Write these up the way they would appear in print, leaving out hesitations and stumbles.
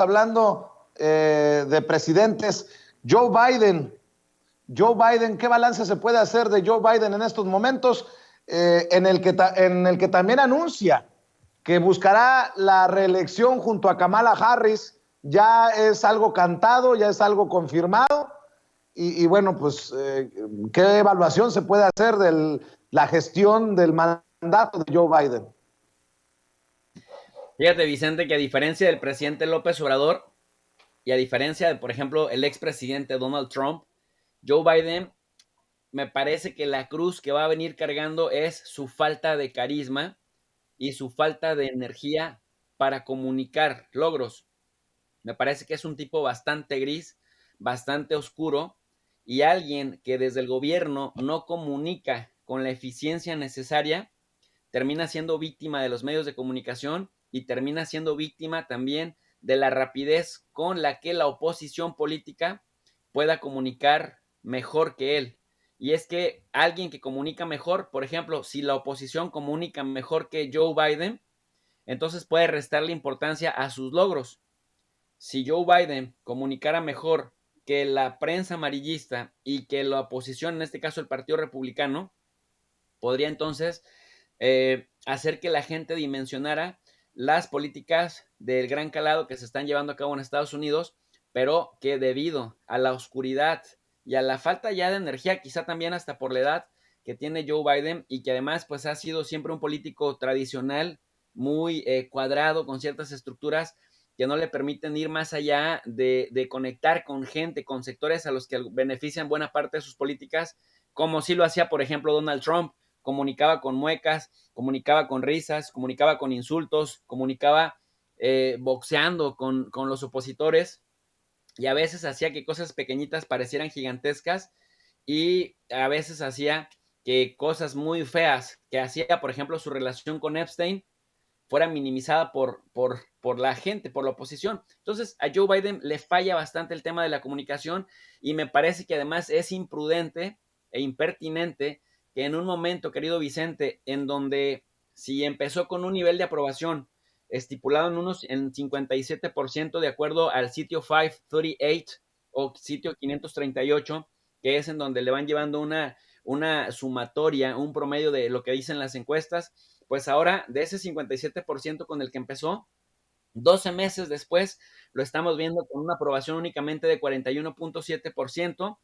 hablando de presidentes, Joe Biden, ¿qué balance se puede hacer de Joe Biden en estos momentos? En el que también anuncia que buscará la reelección junto a Kamala Harris. Ya es algo cantado, ya es algo confirmado. Y bueno, pues, ¿qué evaluación se puede hacer de la gestión del mandato de Joe Biden? Fíjate, Vicente, que a diferencia del presidente López Obrador y a diferencia de, por ejemplo, el expresidente Donald Trump, Joe Biden me parece que la cruz que va a venir cargando es su falta de carisma y su falta de energía para comunicar logros. Me parece que es un tipo bastante gris, bastante oscuro y alguien que desde el gobierno no comunica con la eficiencia necesaria, termina siendo víctima de los medios de comunicación y termina siendo víctima también de la rapidez con la que la oposición política pueda comunicar mejor que él. Y es que alguien que comunica mejor, por ejemplo, si la oposición comunica mejor que Joe Biden, entonces puede restarle importancia a sus logros. Si Joe Biden comunicara mejor que la prensa amarillista y que la oposición, en este caso el Partido Republicano, podría entonces hacer que la gente dimensionara las políticas del gran calado que se están llevando a cabo en Estados Unidos, pero que debido a la oscuridad y a la falta ya de energía, quizá también hasta por la edad que tiene Joe Biden y que además pues ha sido siempre un político tradicional, muy cuadrado, con ciertas estructuras que no le permiten ir más allá de conectar con gente, con sectores a los que benefician buena parte de sus políticas, como sí lo hacía, por ejemplo, Donald Trump. Comunicaba con muecas, comunicaba con risas, comunicaba con insultos, comunicaba boxeando con los opositores y a veces hacía que cosas pequeñitas parecieran gigantescas y a veces hacía que cosas muy feas que hacía, por ejemplo, su relación con Epstein, fuera minimizada por la gente, por la oposición. Entonces, a Joe Biden le falla bastante el tema de la comunicación y me parece que además es imprudente e impertinente que en un momento, querido Vicente, en donde si empezó con un nivel de aprobación estipulado en 57% de acuerdo al sitio 538 o sitio 538, que es en donde le van llevando una sumatoria, un promedio de lo que dicen las encuestas, pues ahora de ese 57% con el que empezó, 12 meses después lo estamos viendo con una aprobación únicamente de 41.7%,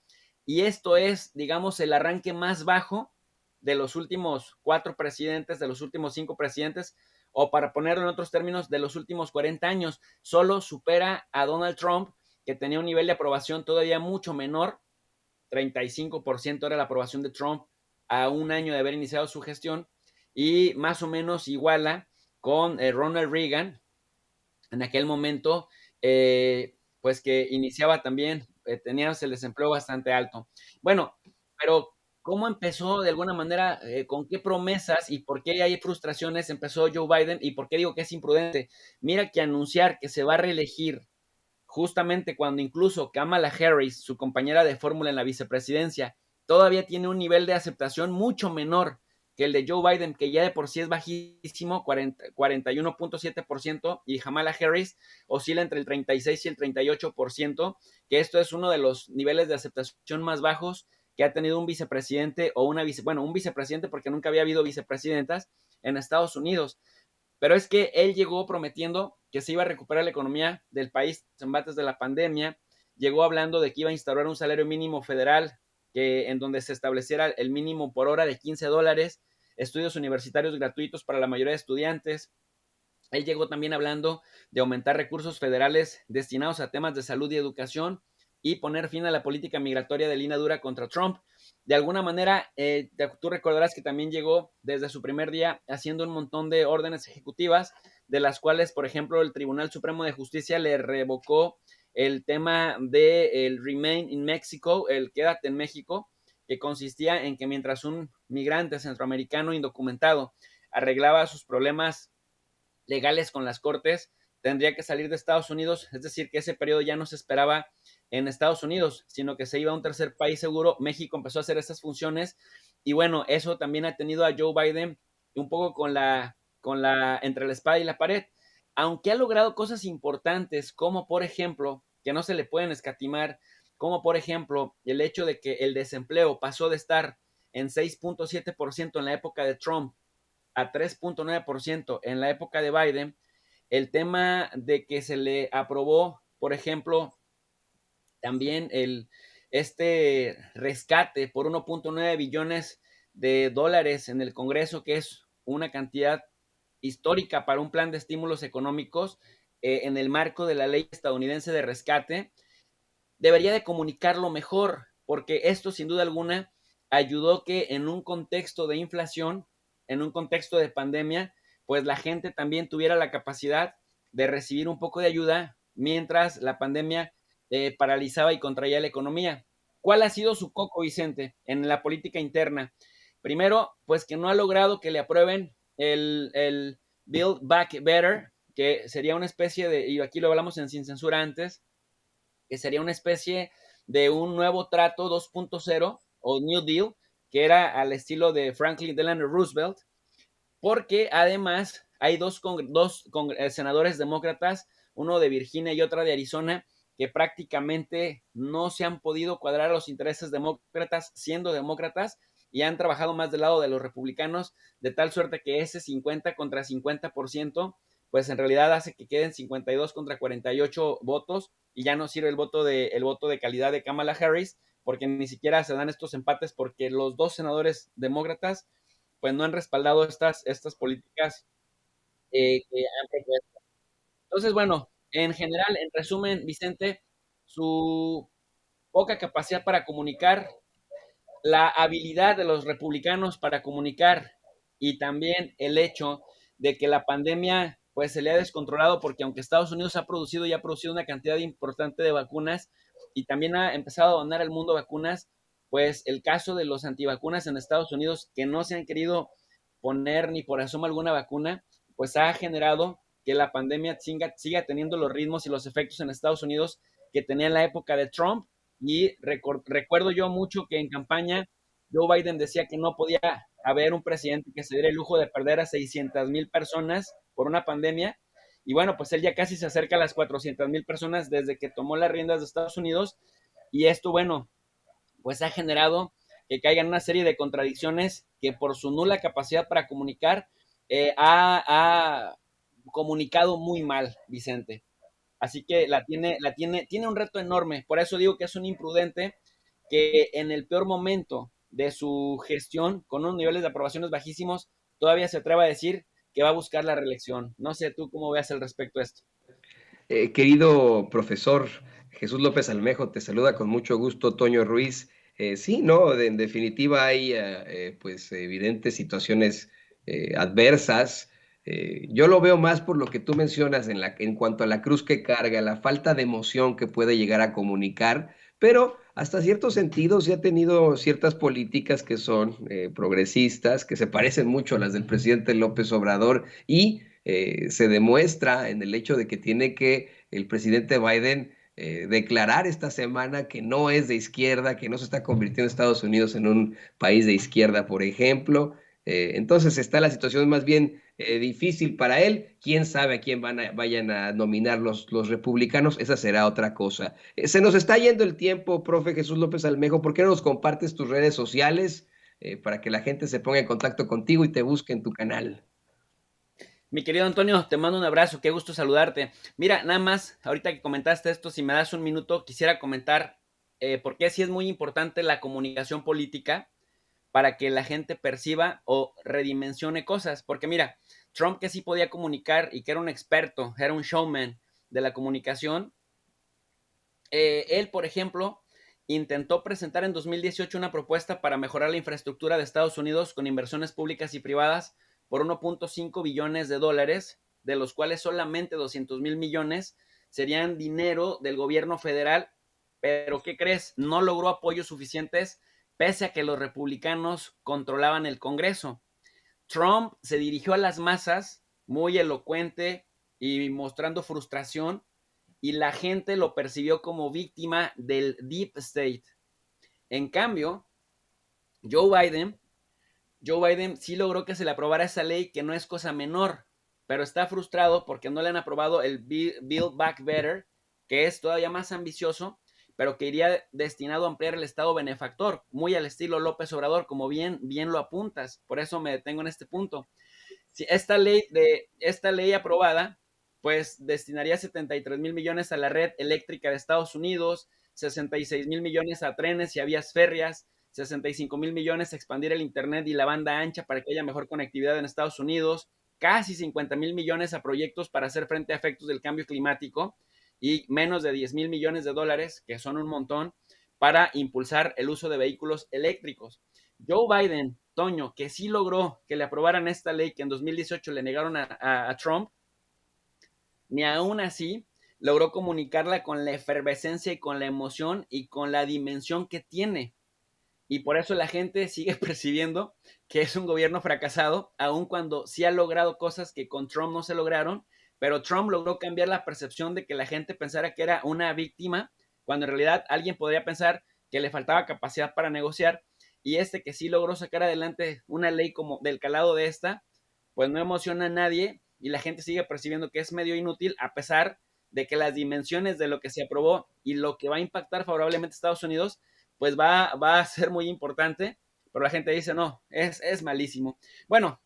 y esto es, digamos, el arranque más bajo de los últimos 4 presidentes, de los últimos 5 presidentes, o para ponerlo en otros términos, de los últimos 40 años. Solo supera a Donald Trump, que tenía un nivel de aprobación todavía mucho menor, 35% era la aprobación de Trump a un año de haber iniciado su gestión, y más o menos iguala con Ronald Reagan en aquel momento, pues que iniciaba también, tenía el desempleo bastante alto. Bueno, pero ¿cómo empezó de alguna manera, con qué promesas y por qué hay frustraciones empezó Joe Biden y por qué digo que es imprudente? Mira que anunciar que se va a reelegir justamente cuando incluso Kamala Harris, su compañera de fórmula en la vicepresidencia, todavía tiene un nivel de aceptación mucho menor que el de Joe Biden, que ya de por sí es bajísimo, 41.7%, y Kamala Harris oscila entre el 36 y el 38%, que esto es uno de los niveles de aceptación más bajos que ha tenido un vicepresidente o un vicepresidente, porque nunca había habido vicepresidentas en Estados Unidos. Pero es que él llegó prometiendo que se iba a recuperar la economía del país en embates de la pandemia, llegó hablando de que iba a instaurar un salario mínimo federal en donde se estableciera el mínimo por hora de $15, estudios universitarios gratuitos para la mayoría de estudiantes. Él llegó también hablando de aumentar recursos federales destinados a temas de salud y educación y poner fin a la política migratoria de línea dura contra Trump. De alguna manera, tú recordarás que también llegó desde su primer día haciendo un montón de órdenes ejecutivas, de las cuales, por ejemplo, el Tribunal Supremo de Justicia le revocó el tema del Remain in Mexico, el Quédate en México, que consistía en que mientras un migrante centroamericano indocumentado arreglaba sus problemas legales con las cortes, tendría que salir de Estados Unidos, es decir, que ese periodo ya no se esperaba en Estados Unidos, sino que se iba a un tercer país seguro. México empezó a hacer estas funciones y bueno, eso también ha tenido a Joe Biden un poco entre la espada y la pared. aunque ha logrado cosas importantes, como por ejemplo, que no se le pueden escatimar, como por ejemplo el hecho de que el desempleo pasó de estar en 6.7% en la época de Trump a 3.9% en la época de Biden, el tema de que se le aprobó, por ejemplo, también este rescate por 1.9 billones de dólares en el Congreso, que es una cantidad histórica para un plan de estímulos económicos en el marco de la ley estadounidense de rescate, debería de comunicarlo mejor, porque esto sin duda alguna ayudó que en un contexto de inflación, en un contexto de pandemia, pues la gente también tuviera la capacidad de recibir un poco de ayuda mientras la pandemia paralizaba y contraía la economía. ¿Cuál ha sido su coco, Vicente, en la política interna? Primero, pues que no ha logrado que le aprueben el Build Back Better, que sería una especie de, y aquí lo hablamos en Sin Censura antes, que sería una especie de un nuevo trato 2.0 o New Deal, que era al estilo de Franklin Delano Roosevelt, porque además hay dos senadores demócratas, uno de Virginia y otra de Arizona, que prácticamente no se han podido cuadrar a los intereses demócratas siendo demócratas y han trabajado más del lado de los republicanos, de tal suerte que ese 50 contra 50%, pues en realidad hace que queden 52 contra 48 votos y ya no sirve el voto de calidad de Kamala Harris, porque ni siquiera se dan estos empates porque los dos senadores demócratas pues no han respaldado estas políticas que han propuesto. Entonces, bueno, en general, en resumen, Vicente, su poca capacidad para comunicar, la habilidad de los republicanos para comunicar y también el hecho de que la pandemia pues se le ha descontrolado porque aunque Estados Unidos ha producido y ha producido una cantidad importante de vacunas y también ha empezado a donar al mundo vacunas, pues el caso de los antivacunas en Estados Unidos que no se han querido poner ni por asomo alguna vacuna, pues ha generado que la pandemia siga teniendo los ritmos y los efectos en Estados Unidos que tenía en la época de Trump y recuerdo yo mucho que en campaña Joe Biden decía que no podía haber un presidente que se diera el lujo de perder a 600,000 personas por una pandemia. Y bueno, pues él ya casi se acerca a las 400,000 personas desde que tomó las riendas de Estados Unidos. Y esto, bueno, pues ha generado que caigan una serie de contradicciones que por su nula capacidad para comunicar ha comunicado muy mal, Vicente. Así que tiene un reto enorme. Por eso digo que es un imprudente que en el peor momento de su gestión, con unos niveles de aprobaciones bajísimos, todavía se atreva a decir que va a buscar la reelección. No sé tú cómo veas al respecto a esto. Querido profesor Jesús López Almejo, te saluda con mucho gusto Toño Ruiz. Sí, no, en definitiva hay pues evidentes situaciones adversas. Yo lo veo más por lo que tú mencionas en cuanto a la cruz que carga, la falta de emoción que puede llegar a comunicar, pero hasta cierto sentido sí ha tenido ciertas políticas que son progresistas, que se parecen mucho a las del presidente López Obrador y se demuestra en el hecho de que tiene que el presidente Biden declarar esta semana que no es de izquierda, que no se está convirtiendo Estados Unidos en un país de izquierda, por ejemplo. Entonces está la situación más bien difícil para él. Quién sabe a quién vayan a nominar los republicanos, esa será otra cosa. Se nos está yendo el tiempo, profe Jesús López Almejo. ¿Por qué no nos compartes tus redes sociales para que la gente se ponga en contacto contigo y te busque en tu canal? Mi querido Antonio, te mando un abrazo, qué gusto saludarte. Mira, nada más, ahorita que comentaste esto, si me das un minuto, quisiera comentar por qué sí es muy importante la comunicación política para que la gente perciba o redimensione cosas. Porque mira, Trump que sí podía comunicar y que era un experto, era un showman de la comunicación, él, por ejemplo, intentó presentar en 2018 una propuesta para mejorar la infraestructura de Estados Unidos con inversiones públicas y privadas por 1.5 billones de dólares, de los cuales solamente 200,000 millones serían dinero del gobierno federal. Pero, ¿qué crees? No logró apoyos suficientes pese a que los republicanos controlaban el Congreso. Trump se dirigió a las masas muy elocuente y mostrando frustración y la gente lo percibió como víctima del Deep State. En cambio, Joe Biden, Joe Biden sí logró que se le aprobara esa ley que no es cosa menor. pero está frustrado porque no le han aprobado el Build Back Better, que es todavía más ambicioso, pero que iría destinado a ampliar el Estado benefactor, muy al estilo López Obrador, como bien lo apuntas. Por eso me detengo en este punto. Si esta ley aprobada, pues destinaría 73,000 millones a la red eléctrica de Estados Unidos, 66,000 millones a trenes y a vías férreas, 65,000 millones a expandir el Internet y la banda ancha para que haya mejor conectividad en Estados Unidos, casi 50,000 millones a proyectos para hacer frente a efectos del cambio climático y menos de 10,000 millones de dólares, que son un montón, para impulsar el uso de vehículos eléctricos. Joe Biden, Toño, que sí logró que le aprobaran esta ley que en 2018 le negaron a Trump, ni aún así logró comunicarla con la efervescencia y con la emoción y con la dimensión que tiene. Y por eso la gente sigue percibiendo que es un gobierno fracasado, aun cuando sí ha logrado cosas que con Trump no se lograron, pero Trump logró cambiar la percepción de que la gente pensara que era una víctima, cuando en realidad alguien podría pensar que le faltaba capacidad para negociar, y que sí logró sacar adelante una ley como del calado de esta, pues no emociona a nadie y la gente sigue percibiendo que es medio inútil, a pesar de que las dimensiones de lo que se aprobó y lo que va a impactar favorablemente a Estados Unidos pues va a ser muy importante, pero la gente dice, no, es malísimo. Bueno,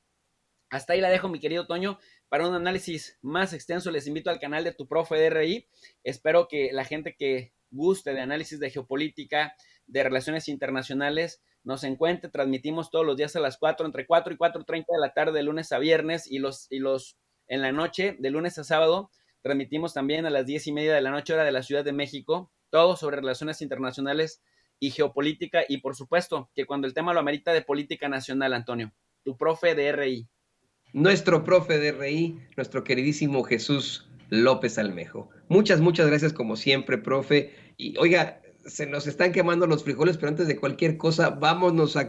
hasta ahí la dejo, mi querido Toño. Para un análisis más extenso, les invito al canal de Tu Profe de RI. Espero que la gente que guste de análisis de geopolítica, de relaciones internacionales, nos encuentre. Transmitimos todos los días a las 4, entre 4 y 4:30 de la tarde, de lunes a viernes, y los en la noche, de lunes a sábado, transmitimos también a las 10:30 de la noche, hora de la Ciudad de México, todo sobre relaciones internacionales y geopolítica, y por supuesto que cuando el tema lo amerita, de política nacional, Antonio. Tu profe de RI. Nuestro profe de RI, nuestro queridísimo Jesús López Almejo. Muchas gracias como siempre, profe. Y oiga, se nos están quemando los frijoles, pero antes de cualquier cosa, vámonos a comer.